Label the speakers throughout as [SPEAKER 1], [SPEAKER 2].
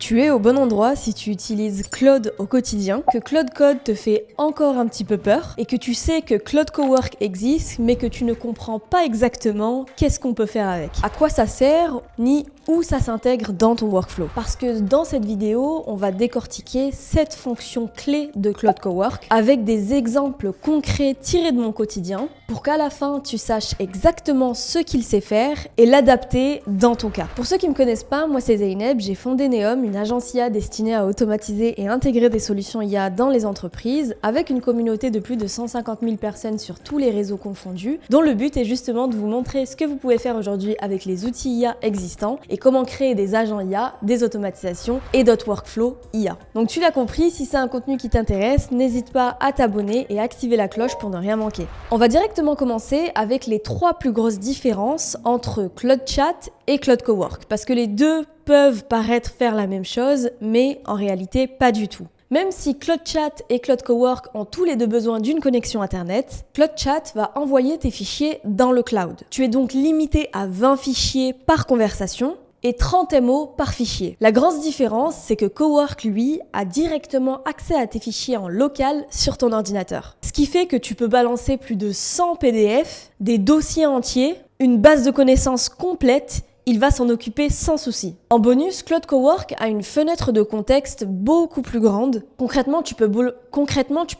[SPEAKER 1] Tu es au bon endroit si tu utilises Claude au quotidien, que Claude Code te fait encore un petit peu peur et que tu sais que Claude Cowork existe mais que tu ne comprends pas exactement qu'est-ce qu'on peut faire avec, à quoi ça sert, ni où ça s'intègre dans ton workflow. Parce que dans cette vidéo, on va décortiquer 7 fonctions clés de Claude Cowork avec des exemples concrets tirés de mon quotidien pour qu'à la fin, tu saches exactement ce qu'il sait faire et l'adapter dans ton cas. Pour ceux qui ne me connaissent pas, moi c'est Zeynep, j'ai fondé Neom, une agence IA destinée à automatiser et intégrer des solutions IA dans les entreprises avec une communauté de plus de 150 000 personnes sur tous les réseaux confondus, dont le but est justement de vous montrer ce que vous pouvez faire aujourd'hui avec les outils IA existants et comment créer des agents IA, des automatisations et d'autres workflows IA. Donc tu l'as compris, si c'est un contenu qui t'intéresse, n'hésite pas à t'abonner et activer la cloche pour ne rien manquer. On va directement commencer avec les 3 plus grosses différences entre Claude Chat et Claude Cowork, parce que les deux peuvent paraître faire la même chose, mais en réalité pas du tout. Même si Claude Chat et Claude Cowork ont tous les deux besoin d'une connexion Internet, Claude Chat va envoyer tes fichiers dans le cloud. Tu es donc limité à 20 fichiers par conversation et 30 MO par fichier. La grosse différence, c'est que Cowork, lui, a directement accès à tes fichiers en local sur ton ordinateur. Ce qui fait que tu peux balancer plus de 100 PDF, des dossiers entiers, une base de connaissances complète. Il va s'en occuper sans souci. En bonus, Claude Cowork a une fenêtre de contexte beaucoup plus grande. Concrètement, tu peux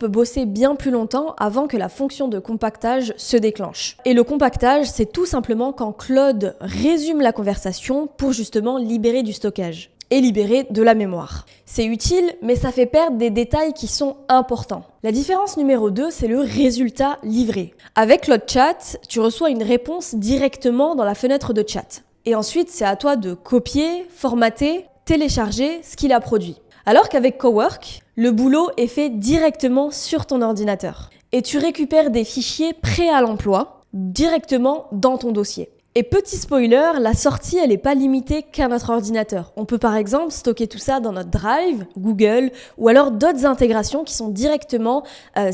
[SPEAKER 1] bosser bien plus longtemps avant que la fonction de compactage se déclenche. Et le compactage, c'est tout simplement quand Claude résume la conversation pour justement libérer du stockage et libérer de la mémoire. C'est utile, mais ça fait perdre des détails qui sont importants. La différence numéro 2, c'est le résultat livré. Avec Claude Chat, tu reçois une réponse directement dans la fenêtre de chat. Et ensuite, c'est à toi de copier, formater, télécharger ce qu'il a produit. Alors qu'avec Cowork, le boulot est fait directement sur ton ordinateur. Et tu récupères des fichiers prêts à l'emploi directement dans ton dossier. Et petit spoiler, la sortie, elle n'est pas limitée qu'à notre ordinateur. On peut par exemple stocker tout ça dans notre Drive, Google, ou alors d'autres intégrations qui sont directement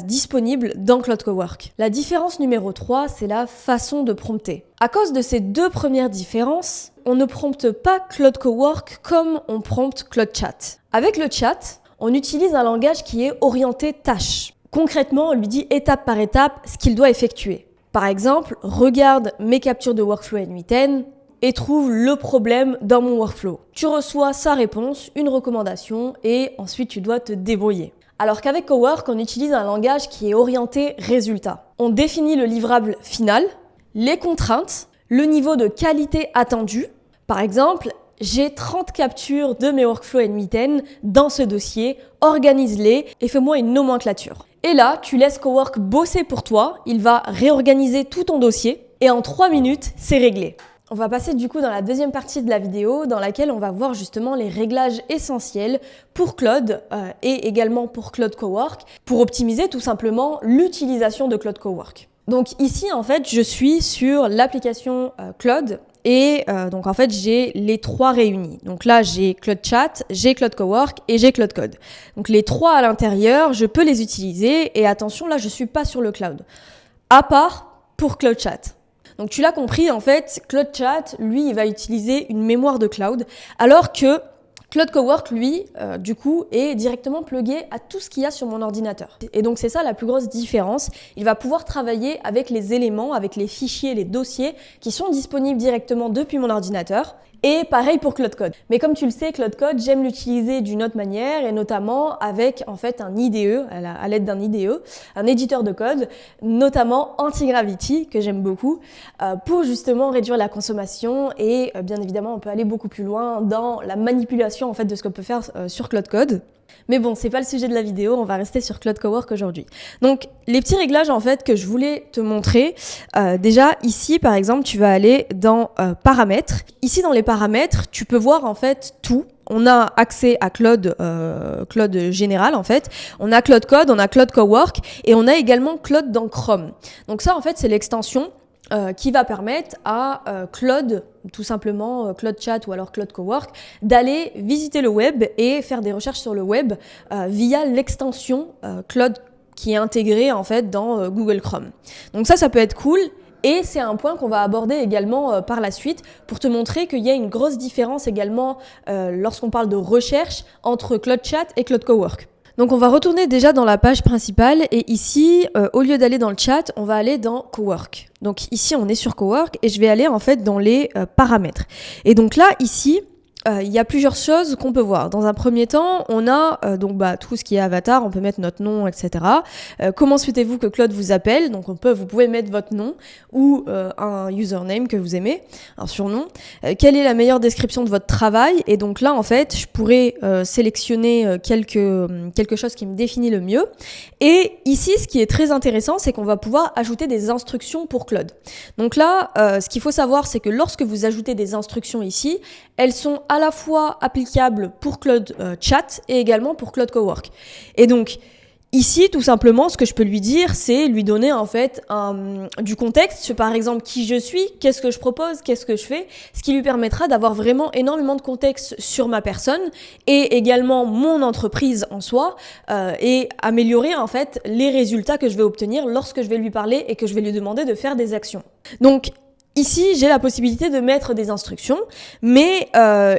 [SPEAKER 1] disponibles dans Claude Cowork. La différence numéro 3, c'est la façon de prompter. À cause de ces 2 premières différences, on ne prompte pas Claude Cowork comme on prompte Claude Chat. Avec le chat, on utilise un langage qui est orienté tâche. Concrètement, on lui dit étape par étape ce qu'il doit effectuer. Par exemple, regarde mes captures de workflow N8N et trouve le problème dans mon workflow. Tu reçois sa réponse, une recommandation et ensuite tu dois te débrouiller. Alors qu'avec Cowork, on utilise un langage qui est orienté résultat. On définit le livrable final, les contraintes, le niveau de qualité attendu. Par exemple, j'ai 30 captures de mes workflows N8N dans ce dossier, organise-les et fais-moi une nomenclature. Et là, tu laisses Cowork bosser pour toi, il va réorganiser tout ton dossier et en 3 minutes, c'est réglé. On va passer du coup dans la deuxième partie de la vidéo dans laquelle on va voir justement les réglages essentiels pour Claude et également pour Claude Cowork pour optimiser tout simplement l'utilisation de Claude Cowork. Donc ici, en fait, je suis sur l'application Claude. Et donc en fait, j'ai les 3 réunis. Donc là, j'ai Claude Chat, j'ai Claude Cowork et j'ai Claude Code. Donc les 3 à l'intérieur, je peux les utiliser. Et attention, là, je suis pas sur le cloud. À part pour Claude Chat. Donc tu l'as compris, en fait, Claude Chat, lui, il va utiliser une mémoire de cloud. Alors que Claude Cowork, lui, du coup, est directement plugué à tout ce qu'il y a sur mon ordinateur. Et donc, c'est ça la plus grosse différence. Il va pouvoir travailler avec les éléments, avec les fichiers, les dossiers qui sont disponibles directement depuis mon ordinateur. Et pareil pour Claude Code. Mais comme tu le sais, Claude Code, j'aime l'utiliser d'une autre manière et notamment avec en fait un IDE, à l'aide d'un IDE, un éditeur de code, notamment Antigravity, que j'aime beaucoup, pour justement réduire la consommation et bien évidemment, on peut aller beaucoup plus loin dans la manipulation en fait de ce qu'on peut faire sur Claude Code. Mais bon, c'est pas le sujet de la vidéo, on va rester sur Claude Cowork aujourd'hui. Donc, les petits réglages en fait que je voulais te montrer, déjà ici par exemple, tu vas aller dans paramètres. Ici dans les paramètres, tu peux voir en fait tout. On a accès à Claude général en fait. On a Claude Code, on a Claude Cowork et on a également Claude dans Chrome. Donc ça en fait, c'est l'extension qui va permettre à Claude, tout simplement Claude Chat ou alors Claude Cowork, d'aller visiter le web et faire des recherches sur le web via l'extension Claude qui est intégrée en fait dans Google Chrome. Donc ça peut être cool. Et c'est un point qu'on va aborder également par la suite pour te montrer qu'il y a une grosse différence également lorsqu'on parle de recherche entre Claude Chat et Claude Cowork. Donc on va retourner déjà dans la page principale et ici, au lieu d'aller dans le chat, on va aller dans Cowork. Donc ici, on est sur Cowork et je vais aller en fait dans les paramètres. Et donc là, ici, il y a plusieurs choses qu'on peut voir. Dans un premier temps, on a tout ce qui est avatar, on peut mettre notre nom, etc. Comment souhaitez-vous que Claude vous appelle? Donc vous pouvez mettre votre nom ou un username que vous aimez, un surnom. Quelle est la meilleure description de votre travail? Et donc là, en fait, je pourrais sélectionner quelque chose qui me définit le mieux. Et ici, ce qui est très intéressant, c'est qu'on va pouvoir ajouter des instructions pour Claude. Donc là, ce qu'il faut savoir, c'est que lorsque vous ajoutez des instructions ici, elles sont à la fois applicables pour Claude Chat et également pour Claude Cowork. Et donc, ici, tout simplement, ce que je peux lui dire, c'est lui donner en fait du contexte, par exemple qui je suis, qu'est-ce que je propose, qu'est-ce que je fais, ce qui lui permettra d'avoir vraiment énormément de contexte sur ma personne et également mon entreprise en soi et améliorer en fait les résultats que je vais obtenir lorsque je vais lui parler et que je vais lui demander de faire des actions. Donc, ici, j'ai la possibilité de mettre des instructions, mais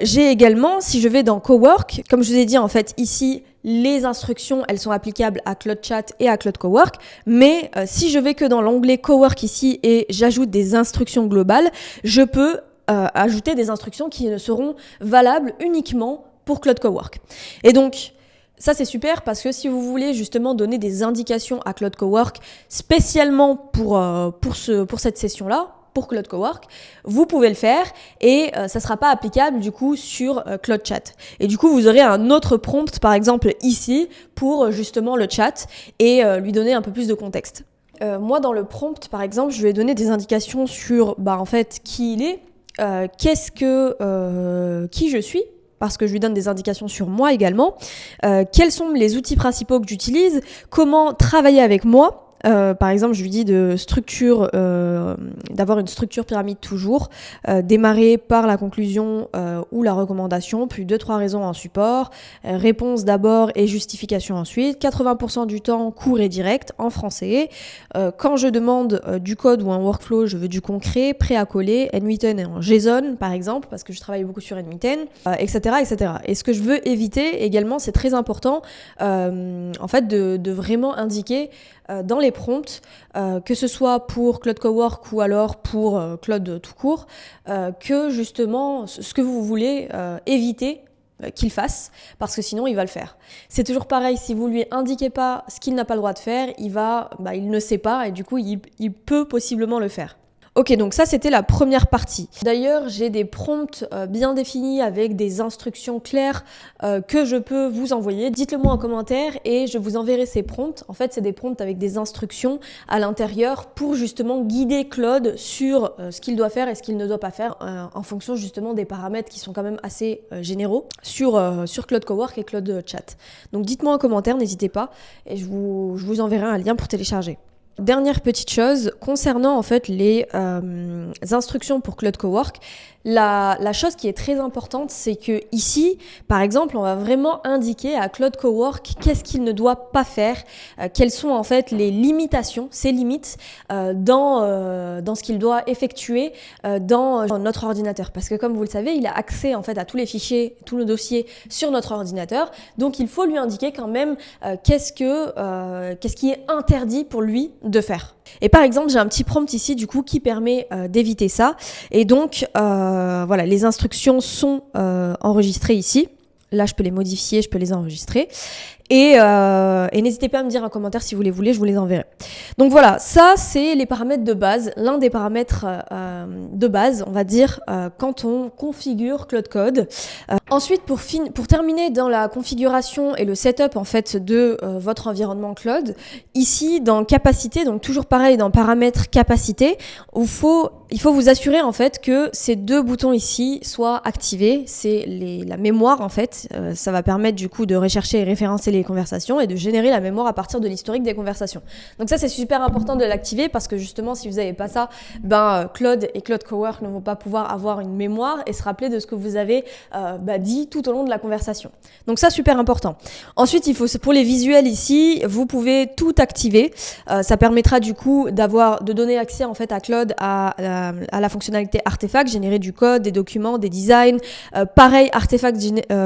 [SPEAKER 1] j'ai également, si je vais dans Cowork, comme je vous ai dit en fait ici, les instructions, elles sont applicables à Claude Chat et à Claude Cowork, mais si je vais que dans l'onglet Cowork ici et j'ajoute des instructions globales, je peux ajouter des instructions qui ne seront valables uniquement pour Claude Cowork. Et donc, ça c'est super parce que si vous voulez justement donner des indications à Claude Cowork spécialement pour cette session-là, pour Claude Cowork, vous pouvez le faire et ça sera pas applicable du coup sur Claude Chat. Et du coup, vous aurez un autre prompt, par exemple ici, pour justement le chat et lui donner un peu plus de contexte. Moi, dans le prompt, par exemple, je vais donner des indications sur en fait qui il est, qui je suis, parce que je lui donne des indications sur moi également, quels sont les outils principaux que j'utilise, comment travailler avec moi. Par exemple, je lui dis d'avoir une structure pyramide toujours, démarrer par la conclusion ou la recommandation, puis 2-3 raisons en support, réponse d'abord et justification ensuite, 80% du temps court et direct en français. Quand je demande du code ou un workflow, je veux du concret, prêt à coller, NWritten et en JSON par exemple, parce que je travaille beaucoup sur NWritten, etc., etc. Et ce que je veux éviter également, c'est très important, en fait, de vraiment indiquer dans les prompts, que ce soit pour Claude Cowork ou alors pour Claude tout court, que justement ce que vous voulez éviter qu'il fasse, parce que sinon il va le faire. C'est toujours pareil, si vous lui indiquez pas ce qu'il n'a pas le droit de faire, il ne sait pas et du coup il peut possiblement le faire. Ok, donc ça c'était la première partie. D'ailleurs, j'ai des prompts bien définis avec des instructions claires que je peux vous envoyer. Dites-le moi en commentaire et je vous enverrai ces prompts. En fait, c'est des prompts avec des instructions à l'intérieur pour justement guider Claude sur ce qu'il doit faire et ce qu'il ne doit pas faire en fonction justement des paramètres qui sont quand même assez généraux sur Claude Cowork et Claude Chat. Donc dites-moi en commentaire, n'hésitez pas et je vous enverrai un lien pour télécharger. Dernière petite chose, concernant en fait les instructions pour Claude Cowork, la chose qui est très importante, c'est que ici, par exemple, on va vraiment indiquer à Claude Cowork qu'est-ce qu'il ne doit pas faire, quelles sont en fait les limitations, ses limites dans ce qu'il doit effectuer dans notre ordinateur. Parce que comme vous le savez, il a accès en fait à tous les fichiers, tous nos dossiers sur notre ordinateur. Donc il faut lui indiquer quand même qu'est-ce qui est interdit pour lui de faire. Et par exemple, j'ai un petit prompt ici du coup qui permet d'éviter ça. Et donc voilà, les instructions sont enregistrées ici. Là, je peux les modifier, je peux les enregistrer. Et n'hésitez pas à me dire en commentaire si vous les voulez, je vous les enverrai. Donc voilà, ça c'est les paramètres de base, l'un des paramètres de base, on va dire, quand on configure Claude Code. Ensuite, pour terminer dans la configuration et le setup en fait de votre environnement Claude, ici dans capacité, donc toujours pareil dans paramètres capacité, il faut vous assurer en fait que ces deux boutons ici soient activés. C'est la mémoire en fait, ça va permettre du coup de rechercher et référencer les les conversations et de générer la mémoire à partir de l'historique des conversations. Donc ça, c'est super important de l'activer parce que justement, si vous n'avez pas ça, Claude et Claude Cowork ne vont pas pouvoir avoir une mémoire et se rappeler de ce que vous avez dit tout au long de la conversation. Donc ça, super important. Ensuite, pour les visuels ici, vous pouvez tout activer. Ça permettra du coup de donner accès en fait à Claude à la fonctionnalité artefact, générer du code, des documents, des designs. Pareil, artefact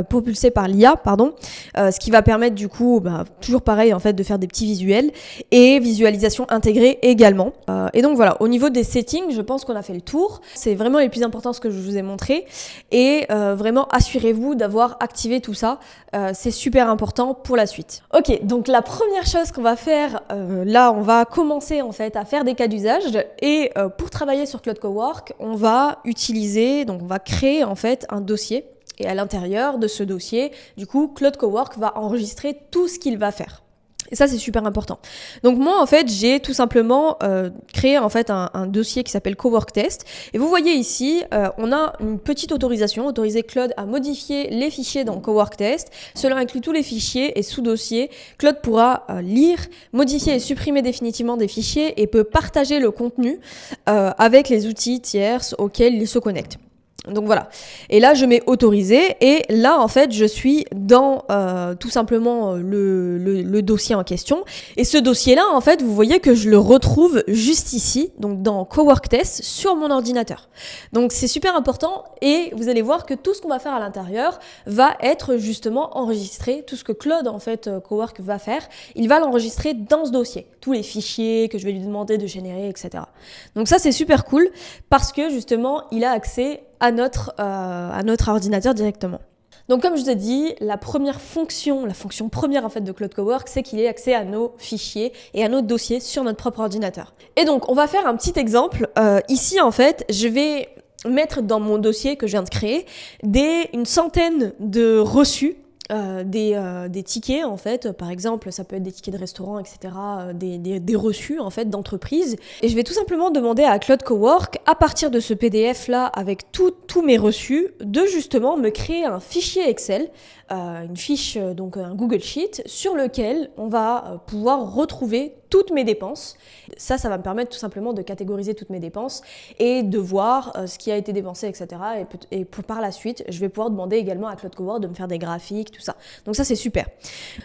[SPEAKER 1] propulsé par l'IA, ce qui va permettre du coup, toujours pareil en fait, de faire des petits visuels et visualisation intégrée également. Et donc voilà, au niveau des settings, je pense qu'on a fait le tour. C'est vraiment les plus importants ce que je vous ai montré et vraiment assurez-vous d'avoir activé tout ça. C'est super important pour la suite. Ok, donc la première chose qu'on va faire, là on va commencer en fait à faire des cas d'usage et pour travailler sur Claude Cowork, on va créer en fait un dossier et à l'intérieur de ce dossier, du coup, Claude Cowork va enregistrer tout ce qu'il va faire. Et ça, c'est super important. Donc moi, en fait, j'ai tout simplement créé en fait un dossier qui s'appelle Cowork Test. Et vous voyez ici, on a une petite autorisation, autoriser Claude à modifier les fichiers dans Cowork Test. Cela inclut tous les fichiers et sous-dossiers. Claude pourra lire, modifier et supprimer définitivement des fichiers et peut partager le contenu avec les outils tierces auxquels il se connecte. Donc voilà. Et là, je mets autoriser et là, en fait, je suis dans tout simplement le dossier en question. Et ce dossier-là, en fait, vous voyez que je le retrouve juste ici, donc dans Cowork Test sur mon ordinateur. Donc c'est super important et vous allez voir que tout ce qu'on va faire à l'intérieur va être justement enregistré. Tout ce que Claude, en fait, Cowork va faire, il va l'enregistrer dans ce dossier. Tous les fichiers que je vais lui demander de générer, etc. Donc ça, c'est super cool parce que justement, il a accès à notre ordinateur directement. Donc comme je vous ai dit, la fonction première en fait de Claude Cowork, c'est qu'il ait accès à nos fichiers et à nos dossiers sur notre propre ordinateur. Et donc on va faire un petit exemple. Ici en fait, je vais mettre dans mon dossier que je viens de créer une centaine de reçus. Des tickets en fait, par exemple ça peut être des tickets de restaurant, etc., des reçus en fait d'entreprise, et je vais tout simplement demander à Claude Cowork à partir de ce PDF là avec tous mes reçus de justement me créer un fichier Excel, une fiche, donc un Google Sheet sur lequel on va pouvoir retrouver toutes mes dépenses. Ça va me permettre tout simplement de catégoriser toutes mes dépenses et de voir ce qui a été dépensé, etc. Et par la suite, je vais pouvoir demander également à Claude Cowork de me faire des graphiques, tout ça. Donc ça, c'est super.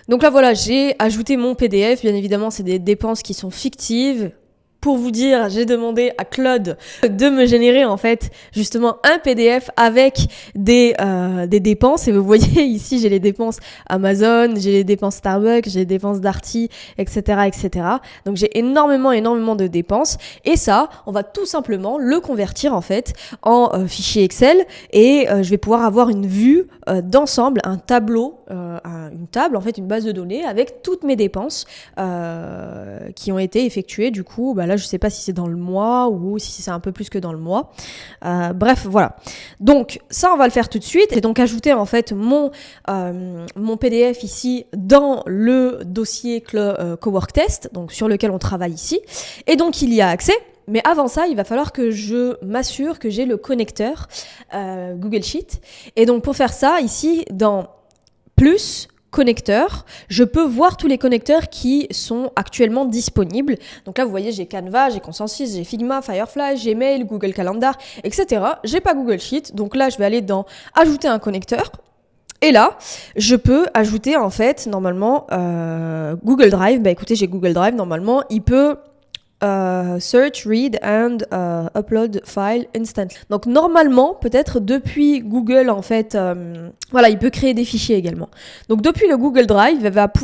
[SPEAKER 1] Donc là, voilà, j'ai ajouté mon PDF. Bien évidemment, c'est des dépenses qui sont fictives. Pour vous dire, j'ai demandé à Claude de me générer en fait justement un PDF avec des dépenses. Et vous voyez ici, j'ai les dépenses Amazon, j'ai les dépenses Starbucks, j'ai les dépenses Darty, etc., etc. Donc j'ai énormément de dépenses. Et ça, on va tout simplement le convertir en fait en fichier Excel et je vais pouvoir avoir une vue d'ensemble, un tableau, une base de données avec toutes mes dépenses qui ont été effectuées du coup. Là, je sais pas si c'est dans le mois ou si c'est un peu plus que dans le mois. Bref, voilà. Donc, ça, on va le faire tout de suite. Et donc, ajouter en fait mon PDF ici dans le dossier Cowork Test, donc sur lequel on travaille ici. Et donc, il y a accès. Mais avant ça, il va falloir que je m'assure que j'ai le connecteur Google Sheet. Et donc, pour faire ça, ici, dans plus connecteurs, je peux voir tous les connecteurs qui sont actuellement disponibles. Donc là, vous voyez, j'ai Canva, j'ai Consensus, j'ai Figma, Firefly, Gmail, Google Calendar, etc. J'ai pas Google Sheet. Donc là, je vais aller dans Ajouter un connecteur. Et là, je peux ajouter en fait, normalement, Google Drive. Écoutez, j'ai Google Drive, normalement, il peut search, read and upload file instantly. Donc normalement, peut-être depuis Google en fait, il peut créer des fichiers également. Donc depuis le Google Drive,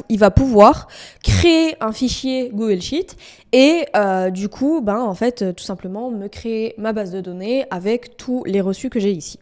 [SPEAKER 1] il va pouvoir créer un fichier Google Sheet et du coup, en fait, tout simplement me créer ma base de données avec tous les reçus que j'ai ici.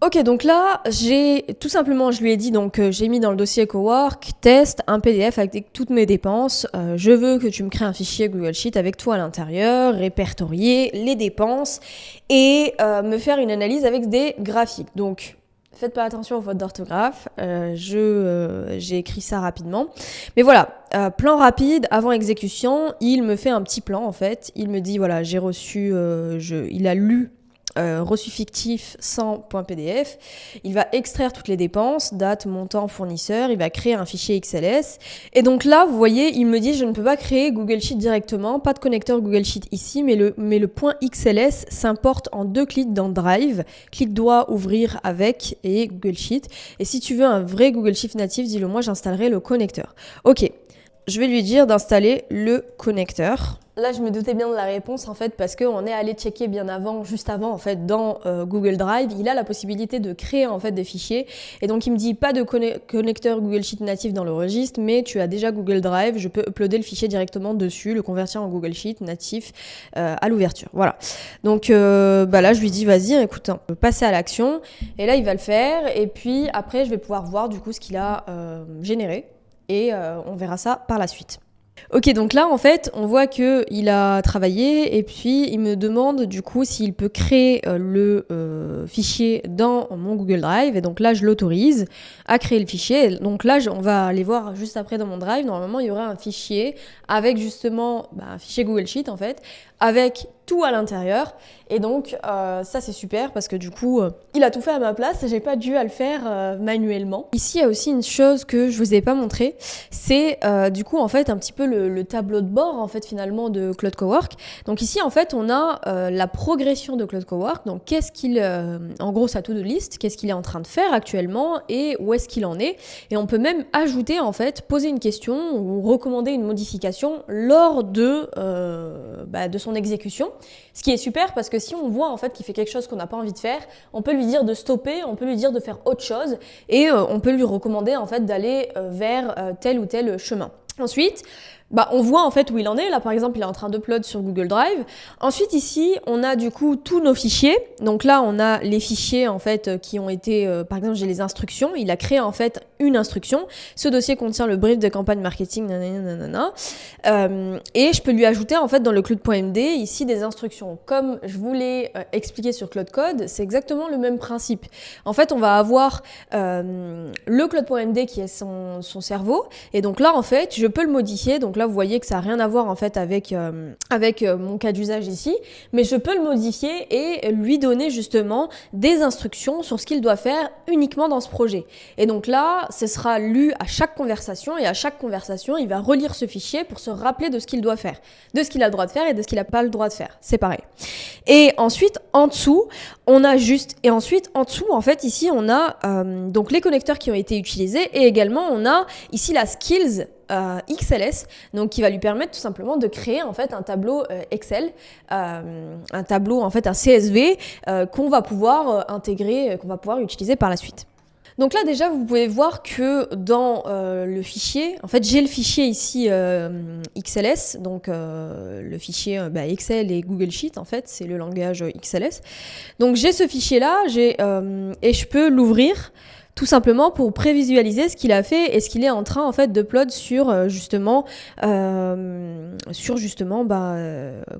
[SPEAKER 1] Ok, donc là, je lui ai dit, donc j'ai mis dans le dossier Cowork, test, un PDF avec toutes mes dépenses. Je veux que tu me crées un fichier Google Sheet avec tout à l'intérieur, répertorier les dépenses et me faire une analyse avec des graphiques. Donc, faites pas attention aux fautes d'orthographe, j'ai écrit ça rapidement. Mais voilà, plan rapide, avant exécution, il me fait un petit plan en fait. Il me dit, voilà, j'ai reçu, il a lu reçu fictif 100.pdf, il va extraire toutes les dépenses, date, montant, fournisseur, il va créer un fichier XLS. Et donc là, vous voyez, il me dit je ne peux pas créer Google Sheet directement, pas de connecteur Google Sheet ici, mais le point XLS s'importe en 2 clics dans Drive. Clic droit, ouvrir avec et Google Sheet. Et si tu veux un vrai Google Sheet natif, dis-le moi, j'installerai le connecteur. Ok, je vais lui dire d'installer le connecteur. Là, je me doutais bien de la réponse en fait parce qu'on est allé checker bien avant, juste avant en fait dans Google Drive. Il a la possibilité de créer en fait des fichiers et donc il me dit pas de connecteur Google Sheet natif dans le registre, mais tu as déjà Google Drive, je peux uploader le fichier directement dessus, le convertir en Google Sheet natif à l'ouverture. Voilà. Donc là, je lui dis vas-y, écoute, on peut passer à l'action et là il va le faire et puis après je vais pouvoir voir du coup ce qu'il a généré et on verra ça par la suite. Ok, donc là, en fait, on voit qu'il a travaillé et puis il me demande du coup s'il peut créer le fichier dans mon Google Drive. Et donc là, je l'autorise à créer le fichier. Et donc là, on va aller voir juste après dans mon Drive. Normalement, il y aura un fichier avec justement un fichier Google Sheet en fait, avec tout à l'intérieur. Et donc, ça, c'est super parce que du coup, il a tout fait à ma place et j'ai pas dû à le faire manuellement. Ici, il y a aussi une chose que je vous ai pas montré. C'est du coup, en fait, un petit peu le tableau de bord, en fait, finalement, de Claude Cowork. Donc ici, en fait, on a la progression de Claude Cowork. Donc, qu'est-ce qu'il, en gros, sa to-do list, qu'est-ce qu'il est en train de faire actuellement et où est-ce qu'il en est. Et on peut même ajouter, en fait, poser une question ou recommander une modification lors de son exécution. Ce qui est super parce que si on voit en fait qu'il fait quelque chose qu'on n'a pas envie de faire, on peut lui dire de stopper, on peut lui dire de faire autre chose et on peut lui recommander en fait d'aller vers tel ou tel chemin. Ensuite, on voit en fait où il en est. Là, par exemple, il est en train d'upload sur Google Drive. Ensuite, ici, on a du coup tous nos fichiers. Donc là, on a les fichiers en fait qui ont été, par exemple, j'ai les instructions. Il a créé en fait une instruction. Ce dossier contient le brief de campagne marketing, nanana. Et je peux lui ajouter en fait dans le Claude.md ici des instructions. Comme je vous l'ai expliqué sur Claude Code, c'est exactement le même principe. En fait, on va avoir le Claude.md qui est son cerveau. Et donc là, en fait, je peux le modifier. Donc là, vous voyez que ça n'a rien à voir en fait avec mon cas d'usage ici, mais je peux le modifier et lui donner justement des instructions sur ce qu'il doit faire uniquement dans ce projet. Et donc là, ce sera lu à chaque conversation et à chaque conversation, il va relire ce fichier pour se rappeler de ce qu'il doit faire, de ce qu'il a le droit de faire et de ce qu'il n'a pas le droit de faire. C'est pareil. Et ensuite, en dessous, on a en fait, ici, on a donc les connecteurs qui ont été utilisés et également, on a ici la skills XLS, donc qui va lui permettre tout simplement de créer en fait un tableau Excel, un tableau en fait un CSV qu'on va pouvoir intégrer, qu'on va pouvoir utiliser par la suite. Donc là déjà vous pouvez voir que dans le fichier, en fait j'ai le fichier ici XLS, donc le fichier Excel et Google Sheet en fait, c'est le langage XLS. Donc j'ai ce fichier là, et je peux l'ouvrir tout simplement pour prévisualiser ce qu'il a fait et ce qu'il est en train en fait d'upload sur justement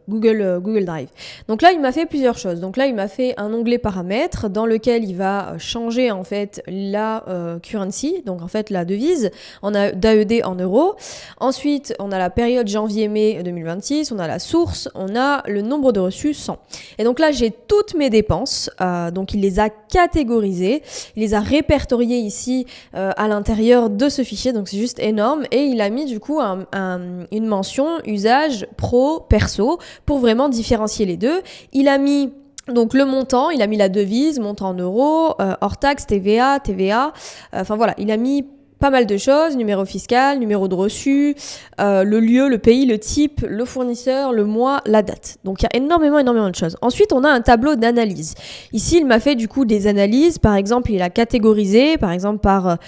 [SPEAKER 1] Google Drive. Donc là, il m'a fait plusieurs choses. Donc là, il m'a fait un onglet paramètres dans lequel il va changer en fait la currency, donc en fait la devise d'AED en euros. Ensuite, on a la période janvier-mai 2026, on a la source, on a le nombre de reçus 100. Et donc là, j'ai toutes mes dépenses. Donc il les a catégorisées, il les a répertoriées ici à l'intérieur de ce fichier, donc c'est juste énorme, et il a mis du coup une mention usage pro perso pour vraiment différencier les deux. Il a mis donc le montant, il a mis la devise, montant en euros, hors taxe, TVA, enfin voilà, il a mis pas mal de choses, numéro fiscal, numéro de reçu, le lieu, le pays, le type, le fournisseur, le mois, la date. Donc il y a énormément de choses. Ensuite, on a un tableau d'analyse. Ici, il m'a fait du coup des analyses. Par exemple, il a catégorisé, par exemple par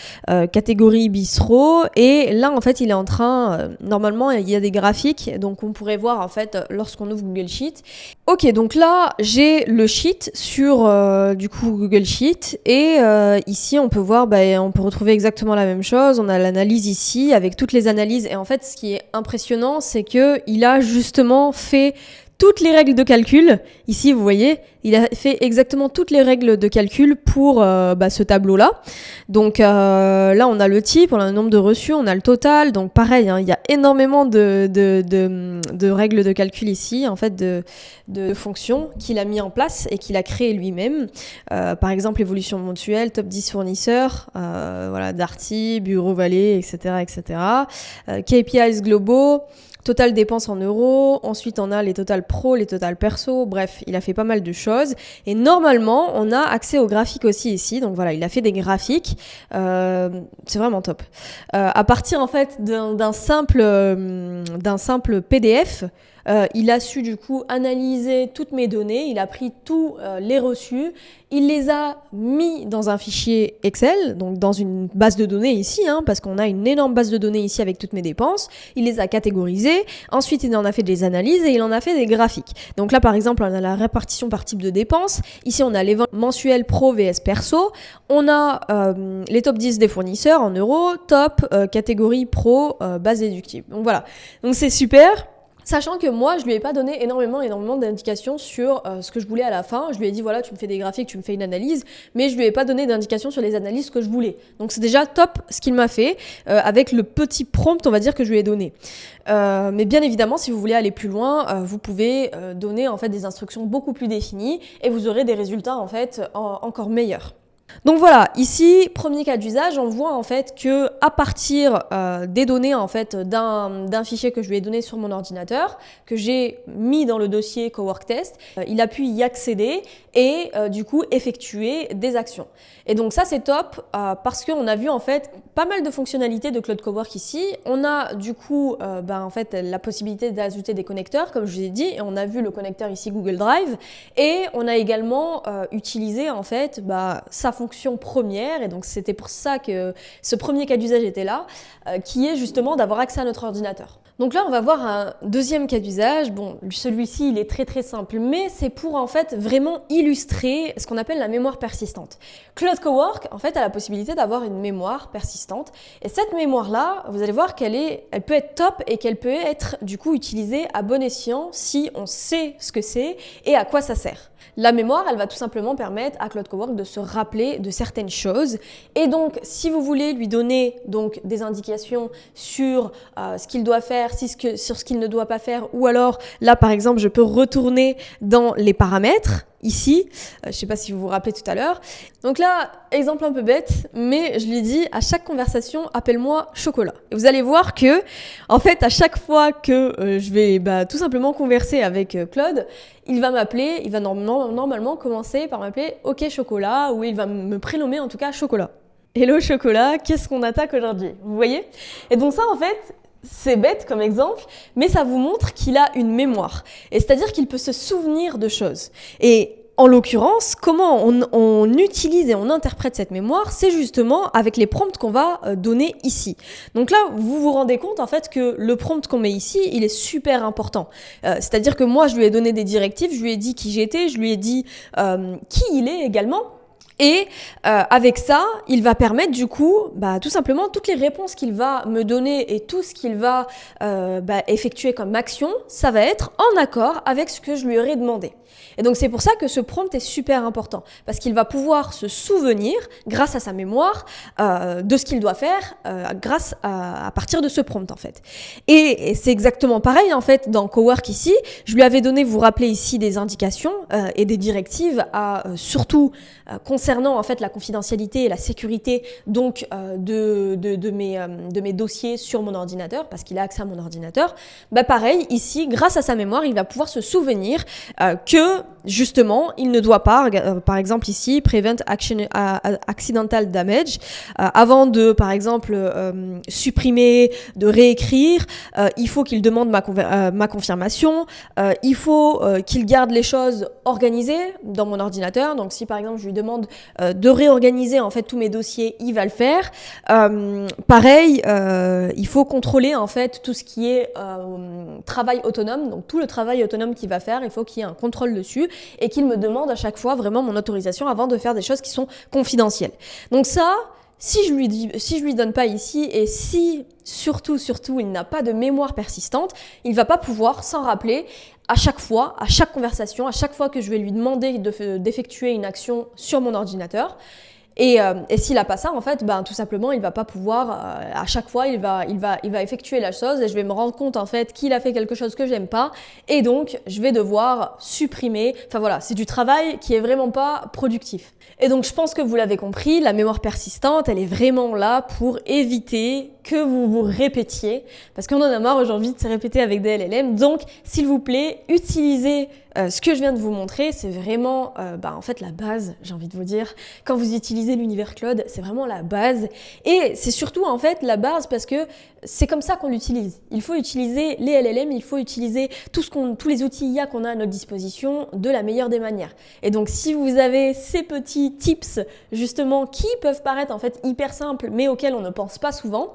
[SPEAKER 1] catégorie bistrot. Et là, en fait, il est en train, normalement, il y a des graphiques. Donc on pourrait voir en fait lorsqu'on ouvre Google Sheet. Ok, donc là, j'ai le sheet sur du coup Google Sheet. Et ici, on peut voir, on peut retrouver exactement la même chose. On a l'analyse ici avec toutes les analyses et en fait ce qui est impressionnant c'est que il a justement fait toutes les règles de calcul. Ici vous voyez il a fait exactement toutes les règles de calcul pour ce tableau-là. Donc là, on a le type, on a le nombre de reçus, on a le total. Donc pareil, hein, il y a énormément de règles de calcul ici, en fait, de fonctions qu'il a mis en place et qu'il a créé lui-même. Par exemple, évolution mensuelle, top 10 fournisseurs, voilà, Darty, Bureau Vallée, etc., etc. KPIs globaux. Total dépenses en euros, ensuite on a les total pro, les total perso, bref, il a fait pas mal de choses. Et normalement, on a accès aux graphiques aussi ici, donc voilà, il a fait des graphiques, c'est vraiment top. À partir en fait d'un simple PDF, il a su du coup analyser toutes mes données, il a pris tous les reçus, il les a mis dans un fichier Excel, donc dans une base de données ici, hein, parce qu'on a une énorme base de données ici avec toutes mes dépenses, il les a catégorisées, ensuite il en a fait des analyses et il en a fait des graphiques. Donc là par exemple on a la répartition par type de dépenses, ici on a les ventes mensuelles pro vs perso, on a les top 10 des fournisseurs en euros, top, catégorie pro, base déductible. Donc voilà, donc c'est super. Sachant que moi, je lui ai pas donné énormément d'indications sur ce que je voulais à la fin. Je lui ai dit, voilà, tu me fais des graphiques, tu me fais une analyse, mais je lui ai pas donné d'indications sur les analyses que je voulais. Donc c'est déjà top ce qu'il m'a fait, avec le petit prompt, on va dire, que je lui ai donné. Mais bien évidemment, si vous voulez aller plus loin, vous pouvez donner en fait des instructions beaucoup plus définies et vous aurez des résultats en fait encore meilleurs. Donc voilà, ici, premier cas d'usage, on voit en fait que à partir des données en fait d'un fichier que je lui ai donné sur mon ordinateur, que j'ai mis dans le dossier Cowork Test, il a pu y accéder et du coup effectuer des actions. Et donc ça c'est top parce qu'on a vu en fait pas mal de fonctionnalités de Cloud Cowork ici. On a du coup en fait la possibilité d'ajouter des connecteurs comme je vous ai dit, et on a vu le connecteur ici Google Drive, et on a également utilisé en fait sa fonction première, et donc c'était pour ça que ce premier cas d'usage était là, qui est justement d'avoir accès à notre ordinateur. Donc là, on va voir un deuxième cas d'usage. Bon, celui-ci, il est très très simple, mais c'est pour en fait vraiment illustrer ce qu'on appelle la mémoire persistante. Cloud Cowork, en fait, a la possibilité d'avoir une mémoire persistante. Et cette mémoire-là, vous allez voir elle peut être top et qu'elle peut être du coup utilisée à bon escient si on sait ce que c'est et à quoi ça sert. La mémoire, elle va tout simplement permettre à Cloud Cowork de se rappeler de certaines choses. Et donc, si vous voulez lui donner donc des indications sur ce qu'il doit faire, sur ce qu'il ne doit pas faire, ou alors là, par exemple, je peux retourner dans les paramètres. Ici, je ne sais pas si vous vous rappelez tout à l'heure. Donc là, exemple un peu bête, mais je lui dis à chaque conversation, appelle-moi chocolat. Et vous allez voir que, en fait, à chaque fois que je vais tout simplement converser avec Claude, il va m'appeler, il va normalement commencer par m'appeler OK chocolat, ou il va me prénommer en tout cas chocolat. Hello chocolat, qu'est-ce qu'on attaque aujourd'hui? Vous voyez? Et donc ça, en fait, c'est bête comme exemple, mais ça vous montre qu'il a une mémoire. Et c'est-à-dire qu'il peut se souvenir de choses. Et en l'occurrence, comment on utilise et on interprète cette mémoire, c'est justement avec les prompts qu'on va donner ici. Donc là, vous vous rendez compte en fait que le prompt qu'on met ici, il est super important. C'est-à-dire que moi, je lui ai donné des directives, je lui ai dit qui j'étais, je lui ai dit qui il est également. Et avec ça, il va permettre du coup, tout simplement, toutes les réponses qu'il va me donner et tout ce qu'il va effectuer comme action, ça va être en accord avec ce que je lui aurais demandé. Et donc c'est pour ça que ce prompt est super important, parce qu'il va pouvoir se souvenir, grâce à sa mémoire, de ce qu'il doit faire, à partir de ce prompt en fait. Et c'est exactement pareil en fait dans Cowork ici. Je lui avais donné, vous vous rappelez ici, des indications et des directives surtout concernant en fait la confidentialité et la sécurité donc de mes dossiers sur mon ordinateur, parce qu'il a accès à mon ordinateur. Pareil ici, grâce à sa mémoire, il va pouvoir se souvenir que justement il ne doit pas, par exemple ici, prevent accidental damage, avant de par exemple supprimer, de réécrire, il faut qu'il demande ma confirmation, il faut qu'il garde les choses organisées dans mon ordinateur. Donc si par exemple je lui demande de réorganiser en fait tous mes dossiers, il va le faire. Pareil, il faut contrôler en fait tout ce qui est travail autonome, donc tout le travail autonome qu'il va faire, il faut qu'il y ait un contrôle dessus et qu'il me demande à chaque fois vraiment mon autorisation avant de faire des choses qui sont confidentielles. Donc ça, si je lui donne pas ici et si surtout il n'a pas de mémoire persistante, il va pas pouvoir s'en rappeler à chaque fois, à chaque conversation, à chaque fois que je vais lui demander d'effectuer une action sur mon ordinateur. Et s'il n'a pas ça, en fait, tout simplement, il va pas pouvoir, à chaque fois, il va effectuer la chose et je vais me rendre compte, en fait, qu'il a fait quelque chose que j'aime pas et donc, je vais devoir supprimer. Enfin voilà, c'est du travail qui est vraiment pas productif. Et donc, je pense que vous l'avez compris, la mémoire persistante, elle est vraiment là pour éviter que vous vous répétiez, parce qu'on en a marre aujourd'hui de se répéter avec des LLM. Donc, s'il vous plaît, utilisez ce que je viens de vous montrer. C'est vraiment en fait la base, j'ai envie de vous dire. Quand vous utilisez l'univers Claude, c'est vraiment la base. Et c'est surtout en fait la base parce que c'est comme ça qu'on l'utilise. Il faut utiliser les LLM, il faut utiliser tous les outils IA qu'on a à notre disposition de la meilleure des manières. Et donc, si vous avez ces petits tips, justement, qui peuvent paraître en fait hyper simples, mais auxquels on ne pense pas souvent,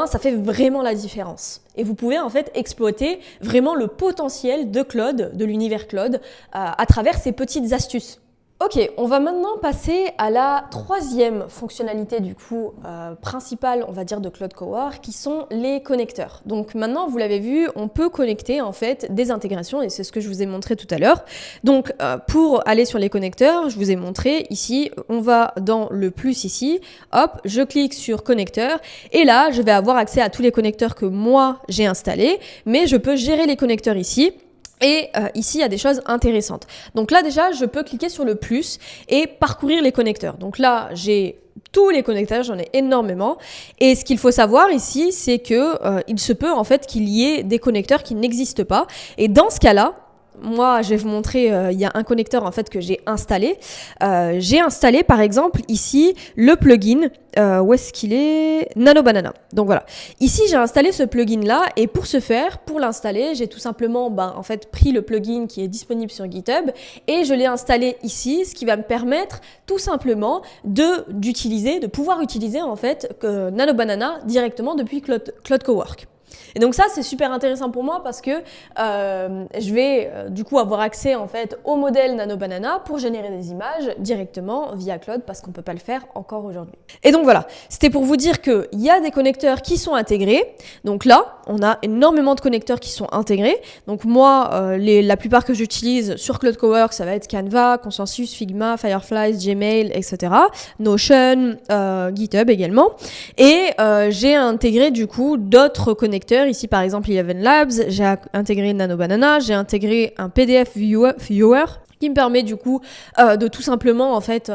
[SPEAKER 1] ça fait vraiment la différence. Et vous pouvez en fait exploiter vraiment le potentiel de Claude, de l'univers Claude, à travers ces petites astuces. Ok, on va maintenant passer à la troisième fonctionnalité du coup principale, on va dire, de Claude Cowork, qui sont les connecteurs. Donc maintenant, vous l'avez vu, on peut connecter en fait des intégrations et c'est ce que je vous ai montré tout à l'heure. Donc pour aller sur les connecteurs, je vous ai montré ici, on va dans le plus ici, hop, je clique sur connecteur et là, je vais avoir accès à tous les connecteurs que moi j'ai installés, mais je peux gérer les connecteurs ici. Et ici, il y a des choses intéressantes. Donc là, déjà, je peux cliquer sur le plus et parcourir les connecteurs. Donc là, j'ai tous les connecteurs, j'en ai énormément. Et ce qu'il faut savoir ici, c'est que il se peut en fait qu'il y ait des connecteurs qui n'existent pas. Et dans ce cas-là, moi, je vais vous montrer, il y a un connecteur en fait que j'ai installé. J'ai installé par exemple ici le plugin, où est-ce qu'il est? Nano Banana. Donc voilà. Ici, j'ai installé ce plugin là et pour ce faire, pour l'installer, j'ai tout simplement en fait pris le plugin qui est disponible sur GitHub et je l'ai installé ici, ce qui va me permettre tout simplement de pouvoir utiliser en fait Nano Banana directement depuis Claude Cowork. Et donc ça, c'est super intéressant pour moi parce que je vais du coup avoir accès en fait au modèle Nano Banana pour générer des images directement via Claude parce qu'on ne peut pas le faire encore aujourd'hui. Et donc voilà, c'était pour vous dire qu'il y a des connecteurs qui sont intégrés. Donc là, on a énormément de connecteurs qui sont intégrés. Donc moi, la plupart que j'utilise sur Claude Cowork, ça va être Canva, Consensus, Figma, Firefly, Gmail, etc. Notion, GitHub également. Et j'ai intégré du coup d'autres connecteurs. Ici, par exemple, Eleven Labs, j'ai intégré Nano Banana, j'ai intégré un PDF Viewer qui me permet du coup de tout simplement en fait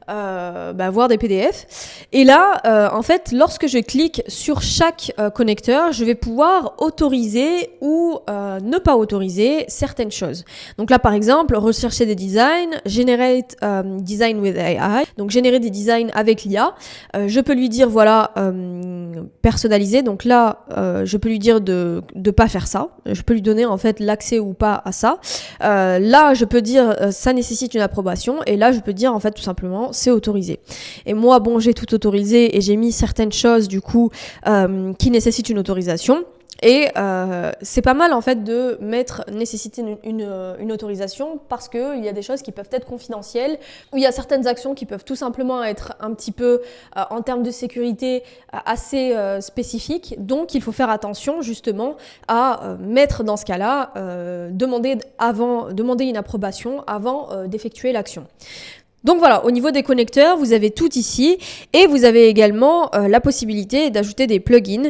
[SPEAKER 1] voir des PDF. Et là, en fait, lorsque je clique sur chaque connecteur, je vais pouvoir autoriser ou ne pas autoriser certaines choses. Donc là, par exemple, rechercher des designs, generate design with AI, donc générer des designs avec l'IA. Je peux lui dire, voilà, personnaliser. Donc là, je peux lui dire de pas faire ça. Je peux lui donner en fait l'accès ou pas à ça. Là, je peux dire ça nécessite une approbation et là, je peux dire en fait tout simplement c'est autorisé. Et moi, j'ai tout autorisé et j'ai mis certaines choses du coup qui nécessitent une autorisation. Et c'est pas mal en fait de nécessiter une autorisation parce qu'il y a des choses qui peuvent être confidentielles ou il y a certaines actions qui peuvent tout simplement être un petit peu en termes de sécurité assez spécifiques. Donc il faut faire attention justement à mettre dans ce cas-là, demander une approbation avant d'effectuer l'action. Donc voilà, au niveau des connecteurs, vous avez tout ici et vous avez également la possibilité d'ajouter des plugins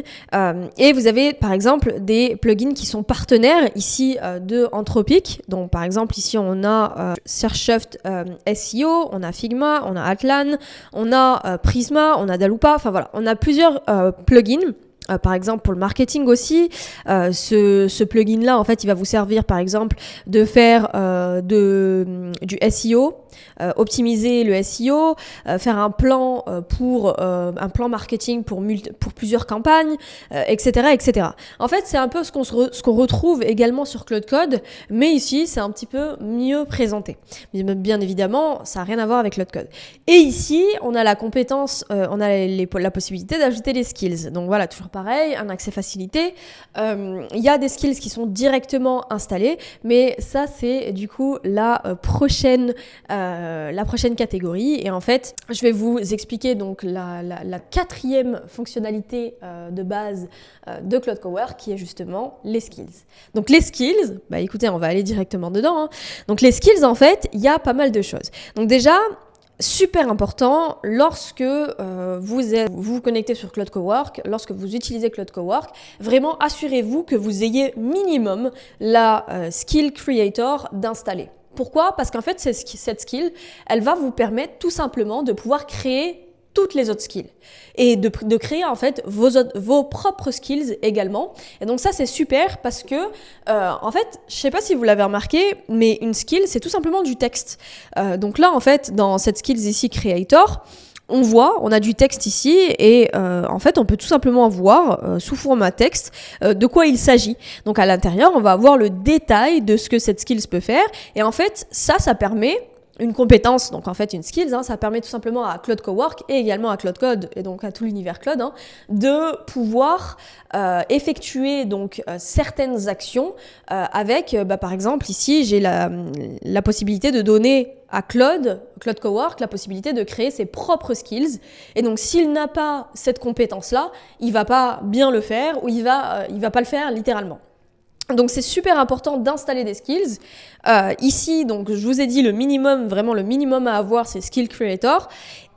[SPEAKER 1] et vous avez par exemple des plugins qui sont partenaires ici de Anthropic. Donc par exemple ici on a Searchsoft SEO, on a Figma, on a Atlan, on a Prisma, on a Dalupa, enfin voilà, on a plusieurs plugins. Par exemple pour le marketing aussi, ce plugin-là, en fait, il va vous servir par exemple de faire du SEO, optimiser le SEO, faire un plan un plan marketing pour plusieurs campagnes, etc., etc. En fait, c'est un peu ce qu'on retrouve également sur Claude Code, mais ici, c'est un petit peu mieux présenté. Mais bien évidemment, ça n'a rien à voir avec Claude Code. Et ici, on a la compétence, on a la possibilité d'ajouter les skills. Donc voilà, toujours pareil, un accès facilité. Il y a des skills qui sont directement installés, mais ça c'est du coup la prochaine catégorie. Et en fait, je vais vous expliquer donc la quatrième fonctionnalité de base de Claude Cowork, qui est justement les skills. Donc les skills, bah écoutez, on va aller directement dedans, hein. Donc les skills, en fait, il y a pas mal de choses. Donc déjà, super important, lorsque vous vous connectez sur Claude Cowork, lorsque vous utilisez Claude Cowork, vraiment assurez-vous que vous ayez minimum la Skill Creator d'installer. Pourquoi? Parce qu'en fait, cette skill, elle va vous permettre tout simplement de pouvoir créer toutes les autres skills et de créer en fait vos propres skills également. Et donc ça c'est super parce que en fait, je sais pas si vous l'avez remarqué, mais une skill c'est tout simplement du texte. Donc là en fait dans cette skills ici Creator, on a du texte ici et en fait on peut tout simplement voir sous format texte de quoi il s'agit. Donc à l'intérieur on va avoir le détail de ce que cette skills peut faire et en fait ça permet une compétence, donc en fait une skills, hein, ça permet tout simplement à Claude Cowork et également à Claude Code et donc à tout l'univers Claude de pouvoir effectuer donc certaines actions avec, par exemple ici j'ai la possibilité de donner à Claude Cowork la possibilité de créer ses propres skills et donc s'il n'a pas cette compétence là, il va pas bien le faire ou il va pas le faire littéralement. Donc c'est super important d'installer des skills. Ici, donc je vous ai dit le minimum à avoir, c'est Skill Creator.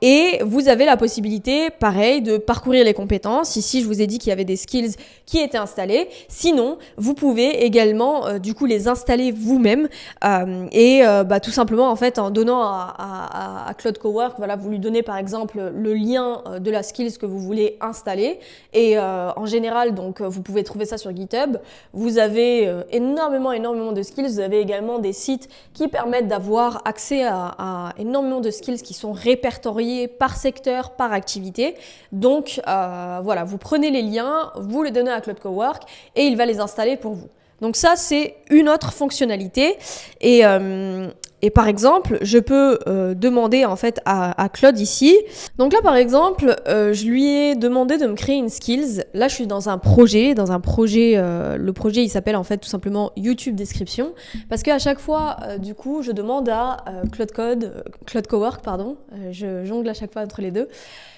[SPEAKER 1] Et vous avez la possibilité, pareil, de parcourir les compétences. Ici, je vous ai dit qu'il y avait des skills qui étaient installés. Sinon, vous pouvez également, du coup, les installer vous-même. Tout simplement, en fait, en donnant à Claude Cowork, voilà, vous lui donnez par exemple le lien de la skills que vous voulez installer. Et en général, donc, vous pouvez trouver ça sur GitHub. Vous avez énormément de skills. Vous avez également des sites qui permettent d'avoir accès à énormément de skills qui sont répertoriés par secteur, par activité. Donc voilà, vous prenez les liens, vous les donnez à Claude Cowork et il va les installer pour vous. Donc ça, c'est une autre fonctionnalité. Et par exemple, je peux demander en fait à Claude ici. Donc là, par exemple, je lui ai demandé de me créer une skills. Là, je suis dans un projet. Le projet, il s'appelle en fait tout simplement YouTube Description. Parce qu'à chaque fois, du coup, je demande à Claude Cowork, pardon. Je jongle à chaque fois entre les deux.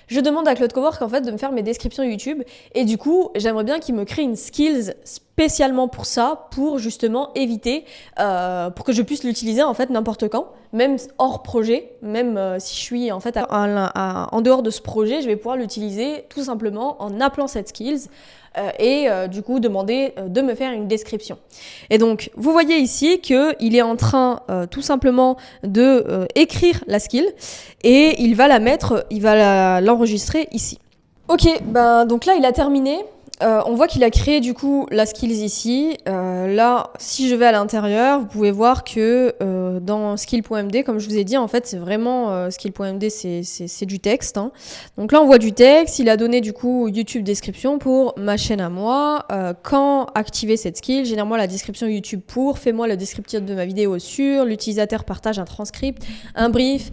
[SPEAKER 1] Je demande à Claude Cowork en fait de me faire mes descriptions YouTube et du coup j'aimerais bien qu'il me crée une skills spécialement pour ça, pour justement éviter, pour que je puisse l'utiliser en fait n'importe quand, même hors projet, même si je suis en fait en dehors de ce projet, je vais pouvoir l'utiliser tout simplement en appelant cette skills et du coup demander de me faire une description. Et donc vous voyez ici qu'il est en train tout simplement de écrire la skill et il va l'enregistrer ici. Ok, donc là il a terminé. On voit qu'il a créé du coup la skills ici. Là, si je vais à l'intérieur, vous pouvez voir que dans skill.md, comme je vous ai dit, en fait, c'est vraiment skill.md, c'est du texte. Hein. Donc là, on voit du texte. Il a donné du coup YouTube description pour ma chaîne à moi. Quand activer cette skill, généralement la description YouTube pour. Fais-moi le descriptif de ma vidéo sur. L'utilisateur partage un transcript, un brief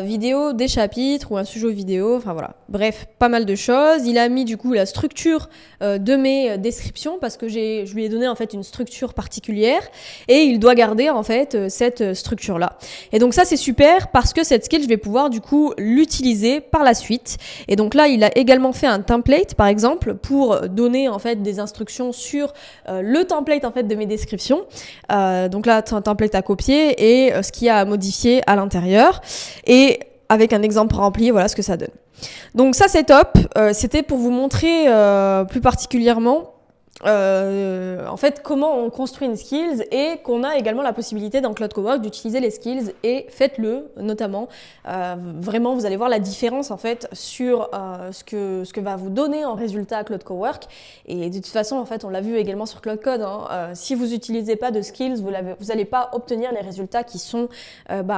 [SPEAKER 1] vidéo, des chapitres ou un sujet vidéo. Enfin voilà. Bref, pas mal de choses. Il a mis du coup la structure de mes descriptions parce que je lui ai donné en fait une structure particulière et il doit garder en fait cette structure là. Et donc ça c'est super parce que cette skill je vais pouvoir du coup l'utiliser par la suite. Et donc là il a également fait un template par exemple pour donner en fait des instructions sur le template en fait de mes descriptions. Donc là c'est un template à copier et ce qu'il y a à modifier à l'intérieur et avec un exemple rempli, voilà ce que ça donne. Donc ça c'est top, c'était pour vous montrer plus particulièrement en fait comment on construit une skills et qu'on a également la possibilité dans Claude Cowork d'utiliser les skills et faites-le notamment. Vraiment vous allez voir la différence en fait sur ce que va vous donner en résultat Claude Cowork et de toute façon en fait on l'a vu également sur Claude Code, hein, si vous n'utilisez pas de skills vous n'allez pas obtenir les résultats qui sont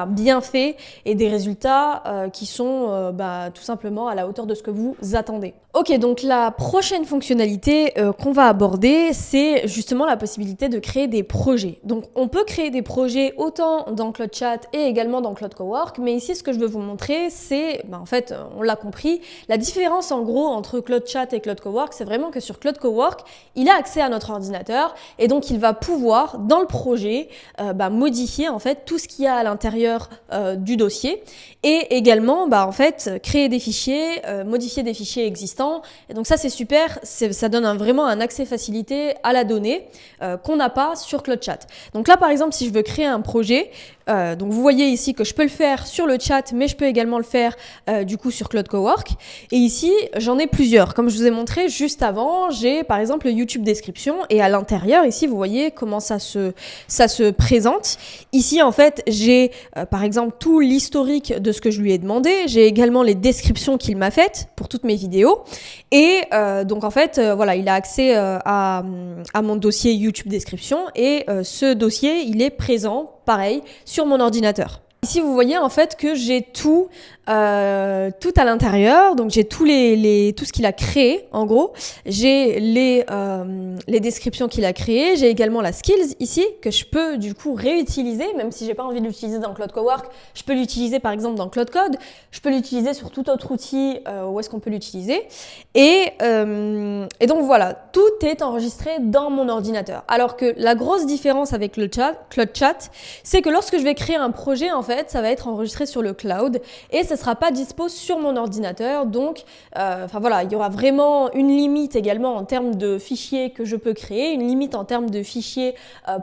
[SPEAKER 1] bien faits et des résultats qui sont tout simplement à la hauteur de ce que vous attendez. Ok, donc la prochaine fonctionnalité qu'on va aborder aborder, c'est justement la possibilité de créer des projets. Donc on peut créer des projets autant dans CloudChat et également dans Claude Cowork, mais ici ce que je veux vous montrer, c'est, en fait, on l'a compris, la différence en gros entre CloudChat et Claude Cowork, c'est vraiment que sur Claude Cowork, il a accès à notre ordinateur et donc il va pouvoir, dans le projet, modifier en fait tout ce qu'il y a à l'intérieur du dossier et également en fait créer des fichiers, modifier des fichiers existants. Et donc ça c'est super, ça donne vraiment un accès facilité à la donnée qu'on n'a pas sur CloudChat. Donc là par exemple si je veux créer un projet, donc vous voyez ici que je peux le faire sur le chat, mais je peux également le faire du coup sur Claude Cowork. Et ici, j'en ai plusieurs. Comme je vous ai montré juste avant, j'ai par exemple le YouTube description et à l'intérieur, ici, vous voyez comment ça se présente. Ici, en fait, j'ai par exemple tout l'historique de ce que je lui ai demandé. J'ai également les descriptions qu'il m'a faites pour toutes mes vidéos. Et donc en fait, voilà, il a accès à mon dossier YouTube description et ce dossier, il est présent pareil, sur mon ordinateur. Ici, vous voyez en fait que j'ai tout à l'intérieur, donc j'ai tout ce qu'il a créé en gros. J'ai les descriptions qu'il a créées, j'ai également la skills ici que je peux du coup réutiliser, même si j'ai pas envie de l'utiliser dans Claude Cowork, je peux l'utiliser par exemple dans Claude Code, je peux l'utiliser sur tout autre outil où est-ce qu'on peut l'utiliser. Et donc voilà, tout est enregistré dans mon ordinateur. Alors que la grosse différence avec le Claude Chat, c'est que lorsque je vais créer un projet, en fait, ça va être enregistré sur le cloud et ça sera pas dispo sur mon ordinateur. Donc, voilà, il y aura vraiment une limite également en termes de fichiers que je peux créer, une limite en termes de fichiers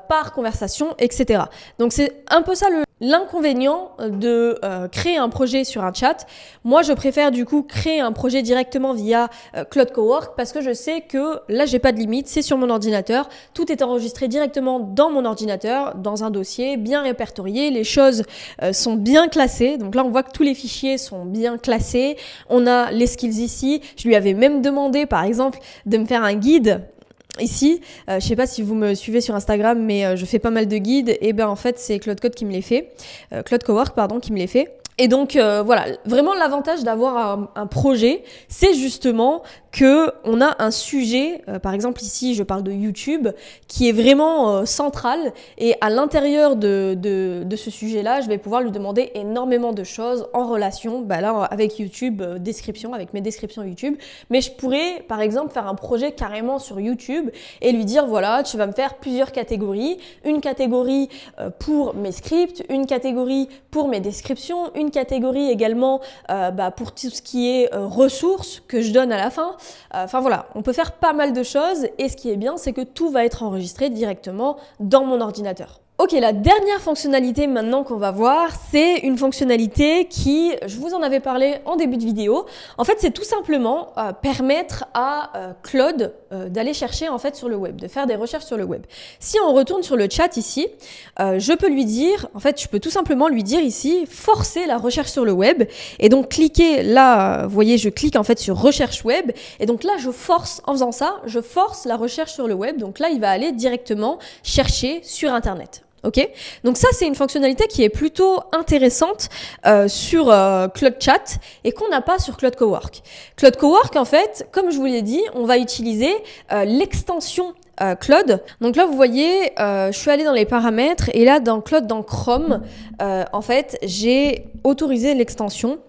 [SPEAKER 1] par conversation, etc. Donc, c'est un peu ça l'inconvénient de créer un projet sur un chat. Moi, je préfère du coup créer un projet directement via Claude Cowork parce que je sais que là, j'ai pas de limite, c'est sur mon ordinateur. Tout est enregistré directement dans mon ordinateur, dans un dossier bien répertorié. Les choses sont bien classées. Donc là, on voit que tous les fichiers sont bien classés. On a les skills ici. Je lui avais même demandé, par exemple, de me faire un guide. Ici, je sais pas si vous me suivez sur Instagram, mais je fais pas mal de guides. Et en fait, c'est Claude Code qui me les fait. Claude Cowork, pardon, qui me les fait. Et donc voilà, vraiment l'avantage d'avoir un projet, c'est justement que on a un sujet, par exemple ici je parle de YouTube, qui est vraiment central et à l'intérieur de ce sujet-là, je vais pouvoir lui demander énormément de choses en relation, là avec YouTube, description, avec mes descriptions YouTube, mais je pourrais par exemple faire un projet carrément sur YouTube et lui dire voilà, tu vas me faire plusieurs catégories, une catégorie pour mes scripts, une catégorie pour mes descriptions, une catégorie également pour tout ce qui est ressources que je donne à la fin. Enfin voilà, on peut faire pas mal de choses et ce qui est bien, c'est que tout va être enregistré directement dans mon ordinateur. Ok, la dernière fonctionnalité maintenant qu'on va voir, c'est une fonctionnalité qui, je vous en avais parlé en début de vidéo. En fait, c'est tout simplement permettre à Claude d'aller chercher en fait sur le web, de faire des recherches sur le web. Si on retourne sur le chat ici, je peux lui dire, en fait, je peux tout simplement lui dire ici, forcer la recherche sur le web. Et donc, cliquer là, vous voyez, je clique en fait sur recherche web. Et donc là, je force, en faisant ça, je force la recherche sur le web. Donc là, il va aller directement chercher sur Internet. Ok, donc ça c'est une fonctionnalité qui est plutôt intéressante sur Claude Chat et qu'on n'a pas sur Claude Cowork. Claude Cowork en fait, comme je vous l'ai dit, on va utiliser l'extension Claude. Donc là vous voyez, je suis allée dans les paramètres et là dans Claude, dans Chrome, en fait j'ai autorisé l'extension.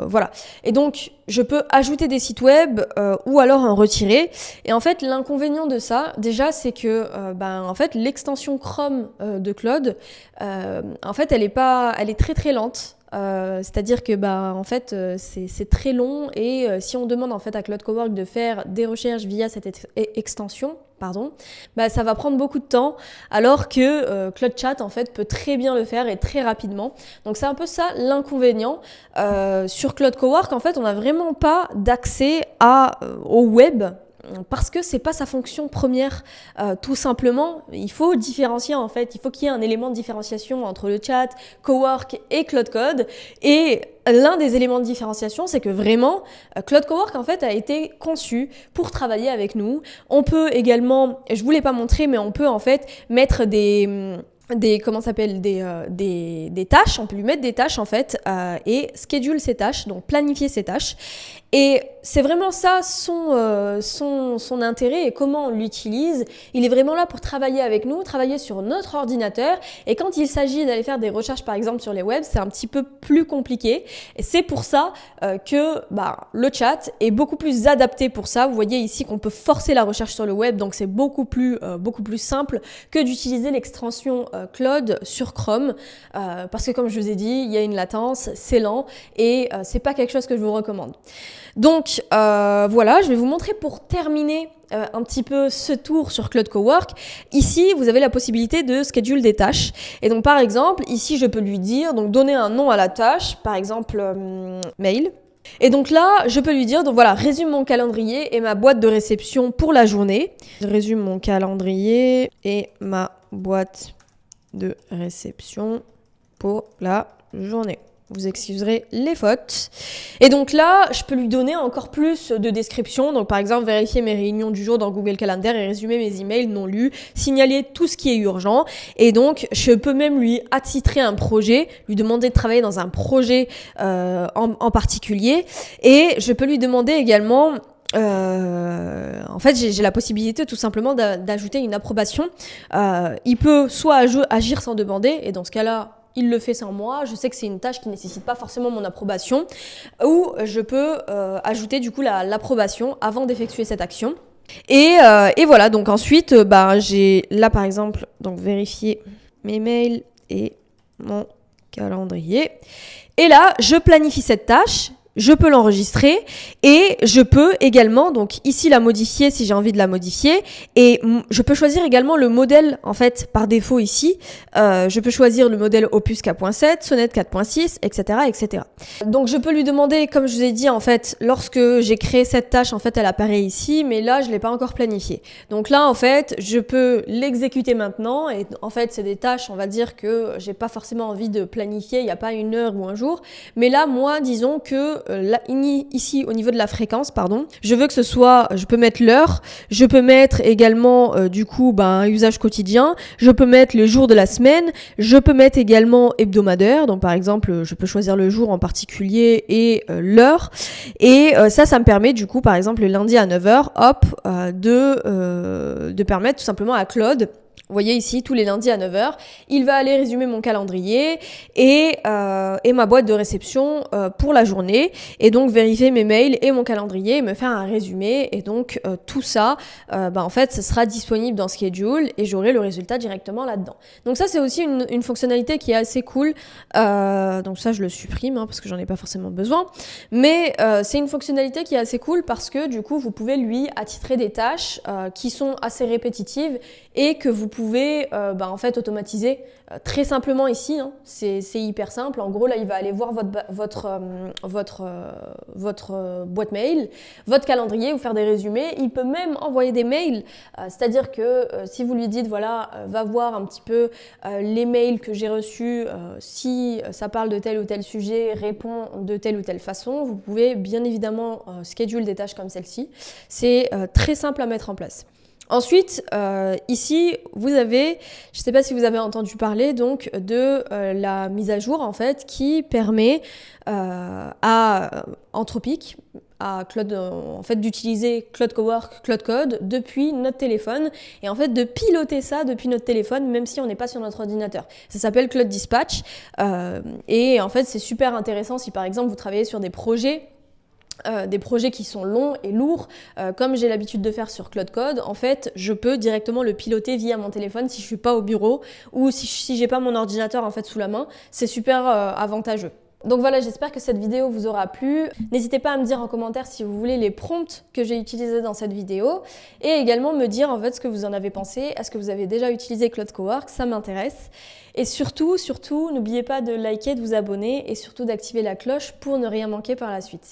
[SPEAKER 1] Voilà. Et donc je peux ajouter des sites web ou alors en retirer. Et en fait l'inconvénient de ça, déjà c'est que en fait l'extension Chrome de Claude, en fait elle est très très lente. C'est-à-dire que en fait c'est très long et si on demande en fait à Claude Cowork de faire des recherches via cette extension, ça va prendre beaucoup de temps alors que Claude Chat en fait peut très bien le faire et très rapidement. Donc c'est un peu ça l'inconvénient. Sur Claude Cowork en fait on n'a vraiment pas d'accès au web. Parce que c'est pas sa fonction première, tout simplement. Il faut différencier en fait, il faut qu'il y ait un élément de différenciation entre le chat, Cowork et Claude Code. Et l'un des éléments de différenciation, c'est que vraiment, Claude Cowork en fait a été conçu pour travailler avec nous. On peut également, je vous l'ai pas montré, mais on peut en fait mettre des tâches, on peut lui mettre des tâches en fait et schedule ces tâches, donc planifier ces tâches. Et c'est vraiment ça son intérêt et comment on l'utilise. Il est vraiment là pour travailler avec nous, travailler sur notre ordinateur. Et quand il s'agit d'aller faire des recherches, par exemple, sur les webs, c'est un petit peu plus compliqué. Et c'est pour ça que le chat est beaucoup plus adapté pour ça. Vous voyez ici qu'on peut forcer la recherche sur le web, donc c'est beaucoup plus simple que d'utiliser l'extension Claude sur Chrome. Parce que comme je vous ai dit, il y a une latence, c'est lent et c'est pas quelque chose que je vous recommande. Donc voilà, je vais vous montrer pour terminer un petit peu ce tour sur Claude Cowork. Ici, vous avez la possibilité de schedule des tâches. Et donc par exemple, ici je peux lui dire, donc donner un nom à la tâche, par exemple mail. Et donc là, je peux lui dire, donc voilà, résume mon calendrier et ma boîte de réception pour la journée. Je résume mon calendrier et ma boîte de réception pour la journée. Vous excuserez les fautes. Et donc là, je peux lui donner encore plus de descriptions. Donc par exemple, vérifier mes réunions du jour dans Google Calendar et résumer mes emails non lus, signaler tout ce qui est urgent. Et donc, je peux même lui attitrer un projet, lui demander de travailler dans un projet en particulier. Et je peux lui demander également... en fait, j'ai la possibilité tout simplement d'ajouter une approbation. Il peut soit agir sans demander, et dans ce cas-là, il le fait sans moi, je sais que c'est une tâche qui ne nécessite pas forcément mon approbation, ou je peux ajouter du coup l'approbation avant d'effectuer cette action. Et voilà, donc ensuite, j'ai là par exemple, donc vérifier mes mails et mon calendrier. Et là, je planifie cette tâche. Je peux l'enregistrer et je peux également, donc ici la modifier si j'ai envie de la modifier, et je peux choisir également le modèle en fait par défaut ici. Je peux choisir le modèle Opus 4.7, Sonnet 4.6, etc., etc. Donc je peux lui demander, comme je vous ai dit en fait, lorsque j'ai créé cette tâche, en fait elle apparaît ici, mais là je l'ai pas encore planifiée. Donc là en fait je peux l'exécuter maintenant et en fait c'est des tâches, on va dire que j'ai pas forcément envie de planifier, il n'y a pas une heure ou un jour, mais là moi disons que là, ici au niveau de la fréquence, pardon, je veux que ce soit, je peux mettre l'heure, je peux mettre également du coup un usage quotidien, je peux mettre le jour de la semaine, je peux mettre également hebdomadaire, donc par exemple je peux choisir le jour en particulier et l'heure, et ça me permet du coup par exemple le lundi à 9h, hop, de permettre tout simplement à Claude. Vous voyez ici, tous les lundis à 9h, il va aller résumer mon calendrier et ma boîte de réception pour la journée, et donc vérifier mes mails et mon calendrier et me faire un résumé, et donc tout ça, en fait, ce sera disponible dans Schedule et j'aurai le résultat directement là-dedans. Donc ça, c'est aussi une fonctionnalité qui est assez cool, donc ça, je le supprime parce que j'en ai pas forcément besoin, mais c'est une fonctionnalité qui est assez cool parce que du coup, vous pouvez lui attitrer des tâches qui sont assez répétitives et que vous pouvez en fait automatiser très simplement ici, c'est hyper simple. En gros là il va aller voir votre boîte mail, votre calendrier, vous faire des résumés, il peut même envoyer des mails, c'est-à-dire que si vous lui dites voilà, va voir un petit peu les mails que j'ai reçus, si ça parle de tel ou tel sujet, réponds de telle ou telle façon, vous pouvez bien évidemment schedule des tâches comme celle-ci, c'est très simple à mettre en place. Ensuite, ici, vous avez, je ne sais pas si vous avez entendu parler donc de la mise à jour en fait qui permet à Anthropic, à Claude, en fait d'utiliser Claude Cowork, Claude Code depuis notre téléphone et en fait de piloter ça depuis notre téléphone même si on n'est pas sur notre ordinateur. Ça s'appelle Claude Dispatch et en fait c'est super intéressant si par exemple vous travaillez sur des projets qui sont longs et lourds, comme j'ai l'habitude de faire sur Claude Code, en fait, je peux directement le piloter via mon téléphone si je suis pas au bureau ou si j'ai pas mon ordinateur en fait sous la main. C'est super avantageux. Donc voilà, j'espère que cette vidéo vous aura plu. N'hésitez pas à me dire en commentaire si vous voulez les prompts que j'ai utilisés dans cette vidéo et également me dire en fait ce que vous en avez pensé. Est-ce que vous avez déjà utilisé Claude Cowork? Ça m'intéresse. Et surtout, n'oubliez pas de liker, de vous abonner et surtout d'activer la cloche pour ne rien manquer par la suite.